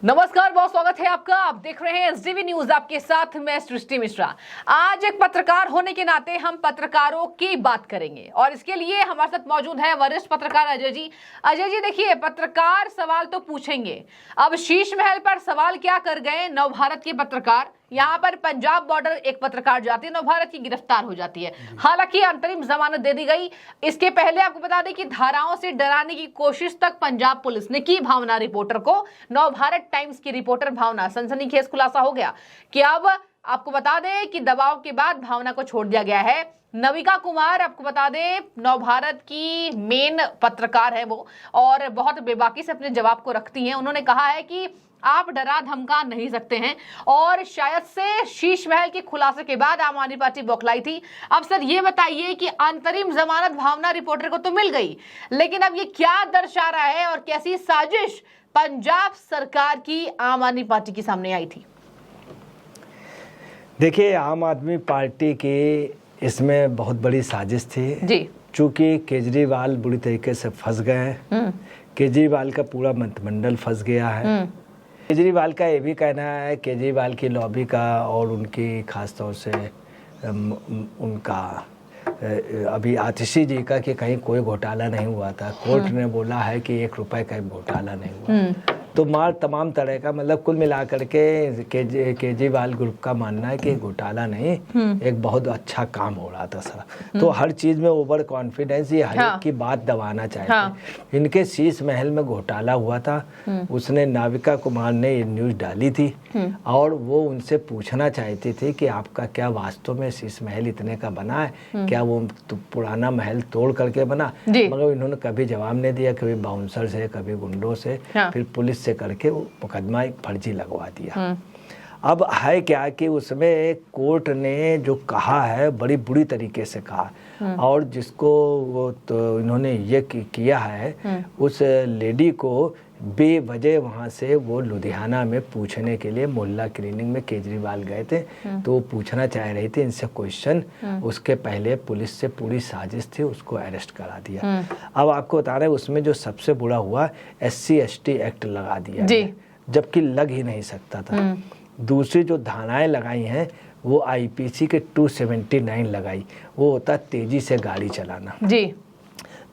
नमस्कार, बहुत स्वागत है आपका। आप देख रहे हैं एसडीवी न्यूज, आपके साथ मैं सृष्टि मिश्रा। आज एक पत्रकार होने के नाते हम पत्रकारों की बात करेंगे और इसके लिए हमारे साथ मौजूद है वरिष्ठ पत्रकार अजय जी। अजय जी, देखिए, पत्रकार सवाल तो पूछेंगे। अब शीश महल पर सवाल क्या कर गए नवभारत के पत्रकार। यहाँ पर पंजाब बॉर्डर एक पत्रकार जाती है नवभारत की, गिरफ्तार हो जाती है। हालांकि अंतरिम जमानत दे दी गई। इसके पहले आपको बता दें कि धाराओं से डराने की कोशिश तक पंजाब पुलिस ने की भावना रिपोर्टर को। नवभारत टाइम्स की रिपोर्टर भावना, सनसनीखेज खुलासा हो गया कि अब आपको बता दें कि दबाव के बाद भावना को छोड़ दिया गया है। नविका कुमार, आपको बता दें, नवभारत की मेन पत्रकार है वो, और बहुत बेबाकी से अपने जवाब को रखती हैं। उन्होंने कहा है कि आप डरा धमका नहीं सकते हैं, और शायद से शीश महल के खुलासे के बाद आम आदमी पार्टी बौखलाई थी। अब सर ये बताइए कि अंतरिम जमानत भावना रिपोर्टर को तो मिल गई, लेकिन अब ये क्या दर्शा रहा है और कैसी साजिश पंजाब सरकार की आम आदमी पार्टी के सामने आई थी? देखिए, आम आदमी पार्टी की इसमें बहुत बड़ी साजिश थी जी। चूंकि केजरीवाल बुरी तरीके से फंस गए हैं। केजरीवाल का पूरा मंत्रिमंडल फंस गया है। केजरीवाल का ये भी कहना है, केजरीवाल की लॉबी का और उनकी खास तौर से उनका अभी आतिशी जी का, कि कहीं कोई घोटाला नहीं हुआ था। कोर्ट ने बोला है कि 1 रुपए का घोटाला नहीं हुआ। तो तमाम तरह का, मतलब कुल मिलाकर के केजरीवाल ग्रुप का मानना है कि घोटाला नहीं, एक बहुत अच्छा काम हो रहा था सर। तो हर चीज में ओवर कॉन्फिडेंस, ये हर एक की बात दबाना चाहते। इनके शीश महल में घोटाला हुआ था, उसने नाविका कुमार ने ये न्यूज डाली थी और वो उनसे पूछना चाहती थी कि आपका क्या वास्तव में शीश महल इतने का बना है, क्या वो पुराना महल तोड़ करके बना? मगर इन्होंने कभी जवाब नहीं दिया, कभी बाउंसर से, कभी गुंडों से, फिर पुलिस से करके वो मुकदमा एक फर्जी लगवा दिया। अब है क्या कि उसमें कोर्ट ने जो कहा है बड़ी बुरी तरीके से कहा, और जिसको वो तो इन्होंने ये किया है, उस लेडी को बेवजह वहाँ से वो लुधियाना में पूछने के लिए मोहल्ला क्लीनिंग में केजरीवाल गए थे, तो वो पूछना चाह रही थी इनसे क्वेश्चन। उसके पहले पुलिस से पूरी साजिश थी, उसको अरेस्ट करा दिया। अब आपको बता रहे हैं, उसमें जो सबसे बुरा हुआ, SC/ST एक्ट लगा दिया, जबकि लग ही नहीं सकता था। दूसरी जो धाराएं लगाई हैं वो IPC के 279 लगाई, वो होता तेजी से गाड़ी चलाना जी।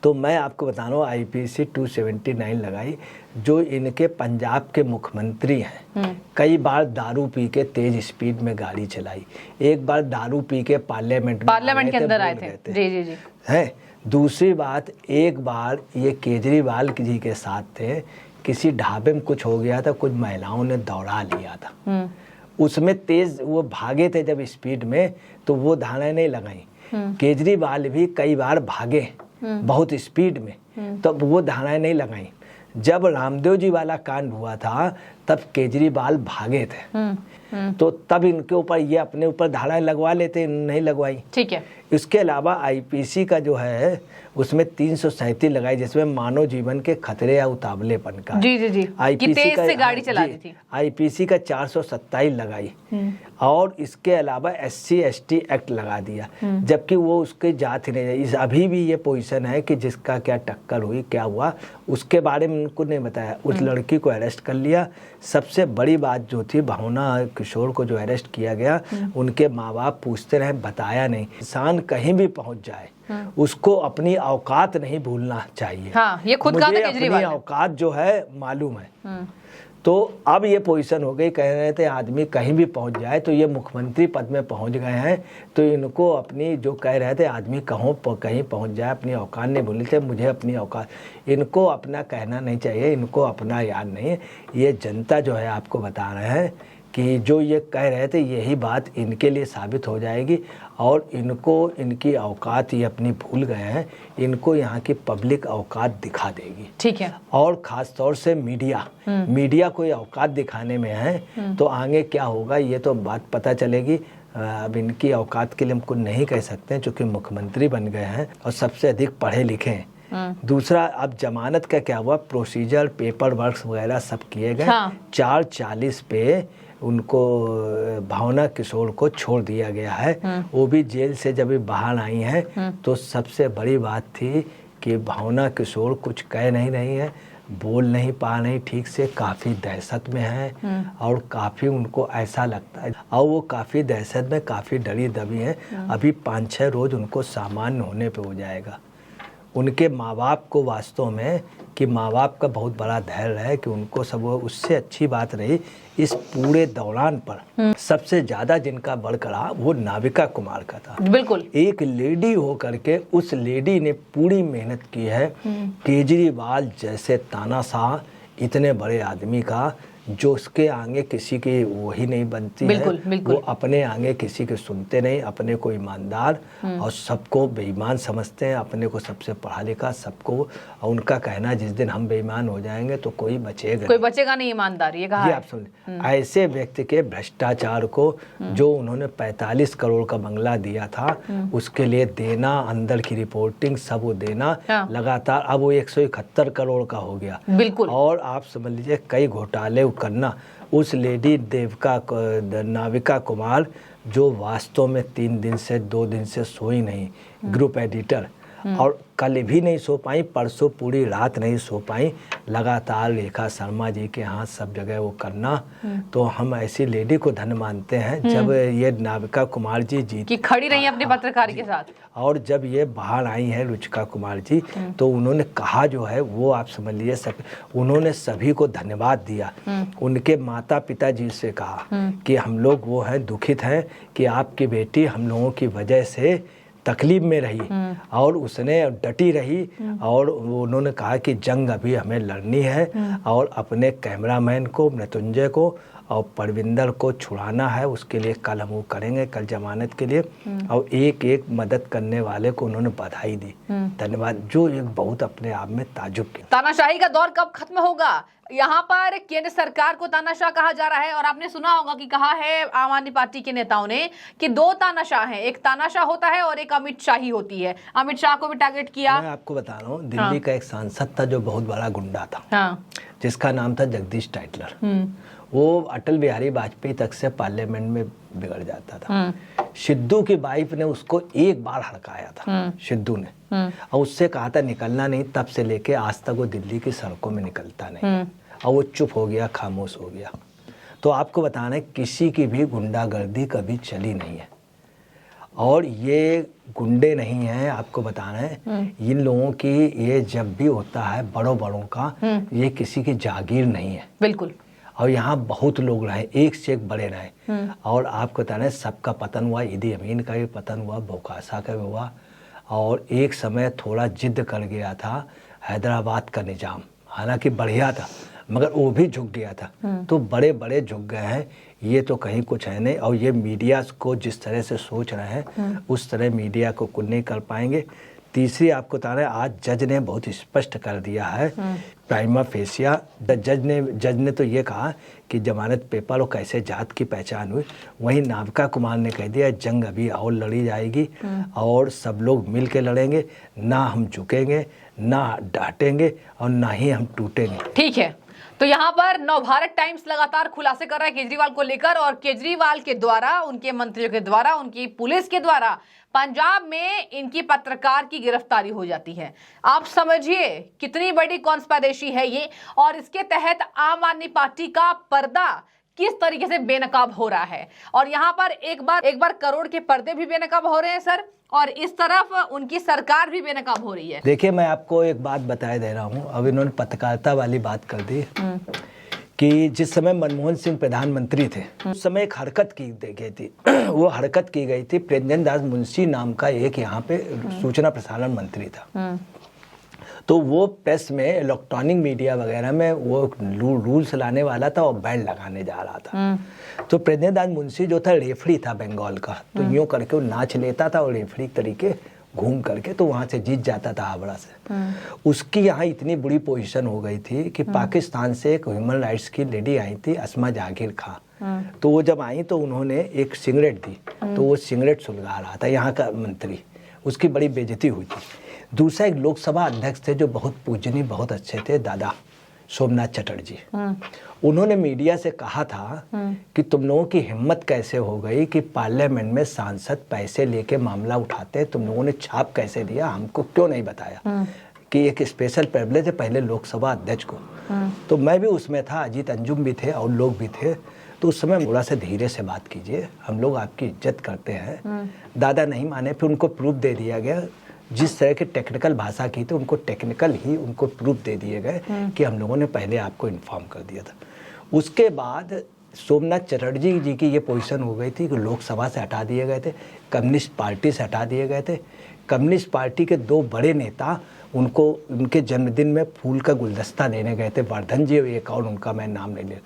तो मैं आपको बता रहा हूँ, IPC 279 लगाई। जो इनके पंजाब के मुख्यमंत्री हैं, कई बार दारू पी के तेज स्पीड में गाड़ी चलाई। एक बार दारू पी के पार्लियामेंट के अंदर आए थे। जी। है। दूसरी बात, एक बार ये केजरीवाल जी के साथ थे, किसी ढाबे में कुछ हो गया था, कुछ महिलाओं ने दौड़ा लिया था, उसमें तेज वो भागे थे जब स्पीड में, तो वो धाराएं नहीं लगाई। केजरीवाल भी कई बार भागे बहुत स्पीड में, तब वो धाराएं नहीं लगाई। जब रामदेव जी वाला कांड हुआ था तब केजरीवाल भागे थे, तो तब इनके ऊपर ये अपने ऊपर धाराएं लगवा लेते, नहीं लगवाई। ठीक है। इसके अलावा IPC का जो है उसमें 337 लगाई, जिसमें मानव जीवन के खतरे या उतावलेपन का। जी। IPC का, से गाड़ी चला दी थी। IPC का 427 लगाई, और इसके अलावा SC/ST एक्ट लगा दिया, जबकि वो उसके जात ही नहीं। इस अभी भी ये पोजीशन है कि जिसका क्या टक्कर हुई, क्या हुआ, उसके बारे में उनको नहीं बताया। उस लड़की को अरेस्ट कर लिया। सबसे बड़ी बात जो थी, भावना किशोर को जो अरेस्ट किया गया, उनके माँ बाप पूछते रहे, बताया नहीं। इंसान कहीं भी पहुंच जाए, उसको अपनी औकात नहीं भूलना चाहिए। हाँ, ये खुद कहा था केजरीवाल। अपनी औकात जो है मालूम है। तो अब ये पोजीशन हो गई, कह रहे थे आदमी कहीं भी पहुंच जाए, तो ये मुख्यमंत्री पद में पहुंच गए हैं, तो इनको अपनी, जो कह रहे थे आदमी कहीं पहुंच जाए, अपनी औकात नहीं भूलनी चाहिए। मुझे अपनी औकात, इनको अपना कहना नहीं चाहिए, इनको अपना याद नहीं है। ये जनता जो है, आपको बता रहे हैं कि जो ये कह रहे थे, यही बात इनके लिए साबित हो जाएगी, और इनको इनकी औकात ये अपनी भूल गए हैं। इनको यहाँ की पब्लिक औकात दिखा देगी। ठीक है। और ख़ास तौर से मीडिया को ये औकात दिखाने में है, तो आगे क्या होगा ये तो बात पता चलेगी। अब इनकी औकात के लिए हमको नहीं कह सकते हैं, चूँकि मुख्यमंत्री बन गए हैं और सबसे अधिक पढ़े लिखे हैं। दूसरा, अब जमानत का क्या हुआ, प्रोसीजर, पेपर वर्क वगैरह सब किए गए। 4:40 पे उनको, भावना किशोर को छोड़ दिया गया है। वो भी जेल से जब बाहर आई हैं, तो सबसे बड़ी बात थी कि भावना किशोर कुछ कह नहीं रही है, बोल नहीं पा रही ठीक से, काफ़ी दहशत में हैं और काफ़ी उनको ऐसा लगता है और वो काफ़ी दहशत में, काफ़ी डरी दबी हैं। अभी 5-6 रोज़ उनको सामान्य होने पे हो जाएगा। उनके माँ बाप को वास्तव में कि माँ बाप का बहुत बड़ा धैर्य है कि उनको सब, उससे अच्छी बात रही इस पूरे दौरान पर सबसे ज़्यादा जिनका बरकरार वो नाविका कुमार का था। बिल्कुल, एक लेडी हो करके उस लेडी ने पूरी मेहनत की है। केजरीवाल जैसे तानाशाह इतने बड़े आदमी का जो उसके आगे किसी की वही नहीं बनती बिल्कुल, है, बिल्कुल। वो अपने आगे किसी के सुनते नहीं, अपने को ईमानदार और सबको बेईमान समझते हैं, अपने को सबसे पढ़ा लिखा सबको। और उनका कहना जिस दिन हम बेईमान हो जाएंगे तो कोई बचेगा नहीं ईमानदार, ये कहा ये है। आप सुन, ऐसे व्यक्ति के भ्रष्टाचार को जो उन्होंने 45 करोड़ का बंगला दिया था उसके लिए देना, अंदर की रिपोर्टिंग सब वो देना लगातार, अब वो 171 करोड़ का हो गया। बिल्कुल। और आप समझ लीजिए कई घोटाले करना। उस लेडी नाविका कुमार जो वास्तव में 3 दिन से 2 दिन से सोई नहीं, ग्रुप एडिटर, और कल भी नहीं सो पाई, परसों पूरी रात नहीं सो पाई, लगातार रेखा शर्मा जी के यहाँ सब जगह वो करना। तो हम ऐसी लेडी को धन्य मानते हैं जब ये नाविका कुमार जी कि खड़ी रही अपने पत्रकार के साथ। और जब ये बाहर आई हैं रुचिका कुमार जी तो उन्होंने कहा जो है वो आप समझ लीजिए सब, उन्होंने सभी को धन्यवाद दिया। उनके माता पिता जी से कहा कि हम लोग वो हैं, दुखित हैं कि आपकी बेटी हम लोगों की वजह से तकलीफ में रही और उसने डटी रही। और उन्होंने कहा कि जंग अभी हमें लड़नी है और अपने कैमरामैन को, मृत्युंजय को और परविंदर को छुड़ाना है, उसके लिए कल हम वो करेंगे, कल जमानत के लिए। और एक एक मदद करने वाले को उन्होंने बधाई दी, धन्यवाद, जो एक बहुत अपने आप में ताजुब किया। तानाशाही का दौर कब खत्म होगा? यहाँ पर केंद्र सरकार को तानाशाह कहा जा रहा है और आपने सुना होगा कि कहा है आम आदमी पार्टी के नेताओं ने कि 2 तानाशाह हैं, एक तानाशाह होता है और एक अमित शाही होती है। अमित शाह को भी टारगेट किया। मैं आपको बता रहा हूँ, दिल्ली का एक सांसद था जो बहुत बड़ा गुंडा था, जिसका नाम था जगदीश टाइटलर। वो अटल बिहारी वाजपेयी तक से पार्लियामेंट में बिगड़ जाता था। सिद्धू की वाइफ ने उसको एक बार हड़काया था, सिद्धू ने, और उससे कहा था निकलना नहीं, तब से लेके आज तक वो दिल्ली की सड़कों में निकलता नहीं, और वो चुप हो गया, खामोश हो गया। तो आपको बताना है किसी की भी गुंडागर्दी कभी चली नहीं है, और ये गुंडे नहीं हैं। आपको बताना है इन लोगों की, ये जब भी होता है बड़ों का, ये किसी की जागीर नहीं है। बिल्कुल। और यहाँ बहुत लोग रहे, एक से एक बड़े रहे। और आपको बताना है सबका पतन हुआ, ईदी अमीन का भी पतन हुआ, बोकासा का भी हुआ, और एक समय थोड़ा जिद कर गया था हैदराबाद का निजाम, हालांकि बढ़िया था मगर वो भी झुक गया था। तो बड़े बड़े झुक गए हैं, ये तो कहीं कुछ है नहीं। और ये मीडिया को जिस तरह से सोच रहे हैं उस तरह मीडिया को कुछ नहीं कर पाएंगे। तीसरी आपको बता रहे हैं, आज जज ने बहुत स्पष्ट कर दिया है प्राइमा फेसिया। जज ने तो ये कहा कि जमानत पेपर और कैसे जात की पहचान हुई। वहीं नाविका कुमार ने कह दिया जंग अभी और लड़ी जाएगी और सब लोग मिल के लड़ेंगे, ना हम झुकेंगे, ना डांटेंगे और ना ही हम टूटेंगे। ठीक है, तो यहाँ पर नवभारत टाइम्स लगातार खुलासे कर रहा है केजरीवाल को लेकर, और केजरीवाल के द्वारा, उनके मंत्रियों के द्वारा, उनकी पुलिस के द्वारा पंजाब में इनकी पत्रकार की गिरफ्तारी हो जाती है। आप समझिए कितनी बड़ी कॉन्स्पिरेसी है ये, और इसके तहत आम आदमी पार्टी का पर्दा किस तरीके से बेनकाब हो रहा है। और यहाँ पर एक बार करोड़ के पर्दे भी बेनकाब हो रहे हैं सर, और इस तरफ उनकी सरकार भी बेनकाब हो रही है। देखिए मैं आपको एक बात बताए दे रहा हूँ, अब इन्होंने पत्रकारिता वाली बात कर दी कि जिस समय मनमोहन सिंह प्रधानमंत्री थे उस समय एक हरकत की गई थी। वो हरकत की गई थी, प्रेमचंद दास मुंशी नाम का एक यहाँ पे सूचना प्रसारण मंत्री था। तो वो प्रेस में, इलेक्ट्रॉनिक मीडिया वगैरह में वो रूल्स लाने वाला था और बैन लगाने जा रहा था। तो प्रेमचंद दास मुंशी जो था रेफरी था बंगाल का, तो यूँ करके वो नाच लेता था और रेफरी तरीके घूम करके तो वहाँ से जीत जाता था हावड़ा से। उसकी यहाँ इतनी बुरी पोजीशन हो गई थी कि पाकिस्तान से एक ह्यूमन राइट्स की लेडी आई थी, अस्मा जहांगीर खां। तो वो जब आई तो उन्होंने एक सिगरेट दी, तो वो सिगरेट सुलगा रहा था यहाँ का मंत्री, उसकी बड़ी बेइज्जती हुई थी। दूसरा एक लोकसभा अध्यक्ष थे जो बहुत पूजनीय, बहुत अच्छे थे, दादा सोमनाथ चटर्जी। उन्होंने मीडिया से कहा था कि तुम लोगों की हिम्मत कैसे हो गई कि पार्लियामेंट में सांसद पैसे लेके मामला उठाते, तुम लोगों ने छाप कैसे दिया, हमको क्यों नहीं बताया। कि एक स्पेशल प्रिविलेज है पहले लोकसभा अध्यक्ष को। तो मैं भी उसमें था, अजीत अंजुम भी थे और लोग भी थे। तो उस समय थोड़ा सा धीरे से बात कीजिए, हम लोग आपकी इज्जत करते हैं। दादा नहीं माने, फिर उनको प्रूफ दे दिया गया। जिस तरह की टेक्निकल भाषा की थी उनको टेक्निकल ही उनको प्रूफ दे दिए गए कि हम लोगों ने पहले आपको इन्फॉर्म कर दिया था। उसके बाद सोमनाथ चटर्जी जी की ये पोजीशन हो गई थी कि लोकसभा से हटा दिए गए थे, कम्युनिस्ट पार्टी से हटा दिए गए थे। कम्युनिस्ट पार्टी के 2 बड़े नेता उनको उनके जन्मदिन में फूल का गुलदस्ता देने गए थे, वर्धन जी और एक और उनका मैं नाम नहीं ले।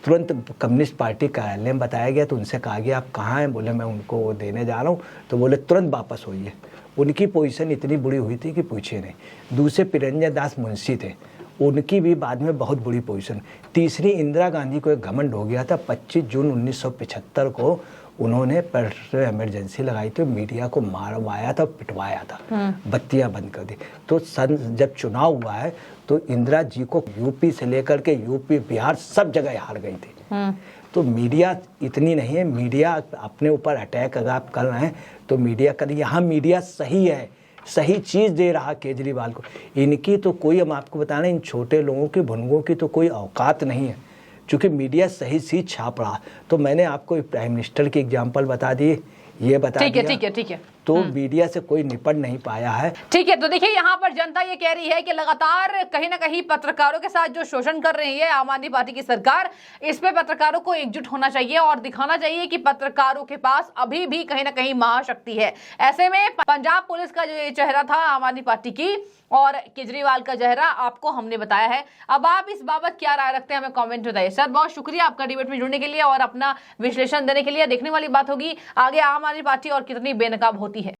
तुरंत कम्युनिस्ट पार्टी कार्यालय में बताया गया तो उनसे कहा गया आप कहाँ हैं? बोले मैं उनको वो देने जा रहा हूँ। तो बोले तुरंत वापस होइए। उनकी पोजीशन इतनी बुरी हुई थी कि पूछिए नहीं। दूसरे प्रिरंजन दास मुंशी थे, उनकी भी बाद में बहुत बुरी पोजीशन। तीसरी इंदिरा गांधी को एक घमंड हो गया था। 25 जून 1975 को उन्होंने पर्सनल इमरजेंसी लगाई थी, मीडिया को मारवाया था, पिटवाया था, बत्तियां बंद कर दी। तो जब चुनाव हुआ है तो इंदिरा जी को यूपी से लेकर के यूपी बिहार सब जगह हार गई थी। तो मीडिया इतनी नहीं है, मीडिया अपने ऊपर अटैक अगर आप कर रहे हैं तो मीडिया कर, यहाँ मीडिया सही है, सही चीज़ दे रहा केजरीवाल को। इनकी तो कोई, हम आपको बता रहे हैं, इन छोटे लोगों की भुनगों की तो कोई औकात नहीं है, क्योंकि मीडिया सही सी छाप रहा। तो मैंने आपको प्राइम मिनिस्टर की एग्जांपल बता दी, ये बता दिया। ठीक है। तो मीडिया से कोई निपट नहीं पाया है। ठीक है, तो देखिए यहाँ पर जनता ये कह रही है कि लगातार कहीं ना कहीं पत्रकारों के साथ जो शोषण कर रही है आम आदमी पार्टी की सरकार, इस पे पत्रकारों को एकजुट होना चाहिए और दिखाना चाहिए कि पत्रकारों के पास अभी भी कहीं ना कहीं महाशक्ति है। ऐसे में पंजाब पुलिस का जो ये चेहरा था आम आदमी पार्टी की और केजरीवाल का चेहरा आपको हमने बताया है। अब आप इस बाबत क्या राय रखते हैं हमें कमेंट में बताइए। सर बहुत शुक्रिया आपका डिबेट में जुड़ने के लिए और अपना विश्लेषण देने के लिए। देखने वाली बात होगी आगे आम आदमी पार्टी और कितनी बेनकाब होती है।